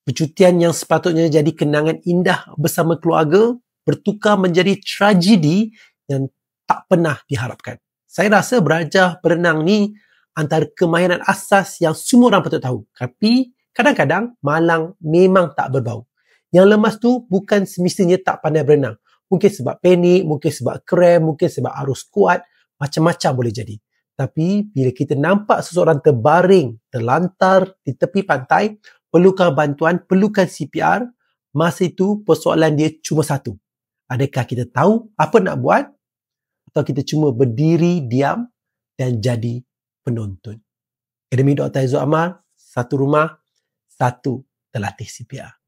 Percutian yang sepatutnya jadi kenangan indah bersama keluarga bertukar menjadi tragedi yang tak pernah diharapkan. Saya rasa belajar berenang ni antara kemahiran asas yang semua orang patut tahu. Tapi kadang-kadang malang memang tak berbau. Yang lemas tu bukan semestinya tak pandai berenang. Mungkin sebab panik, mungkin sebab kram, mungkin sebab arus kuat, macam-macam boleh jadi. Tapi bila kita nampak seseorang terbaring, terlantar di tepi pantai, perlukan bantuan, perlukan CPR, masa itu persoalan dia cuma satu. Adakah kita tahu apa nak buat atau kita cuma berdiri diam dan jadi penonton? Akademi Dr. Aizul Ammar, satu rumah, satu terlatih CPR.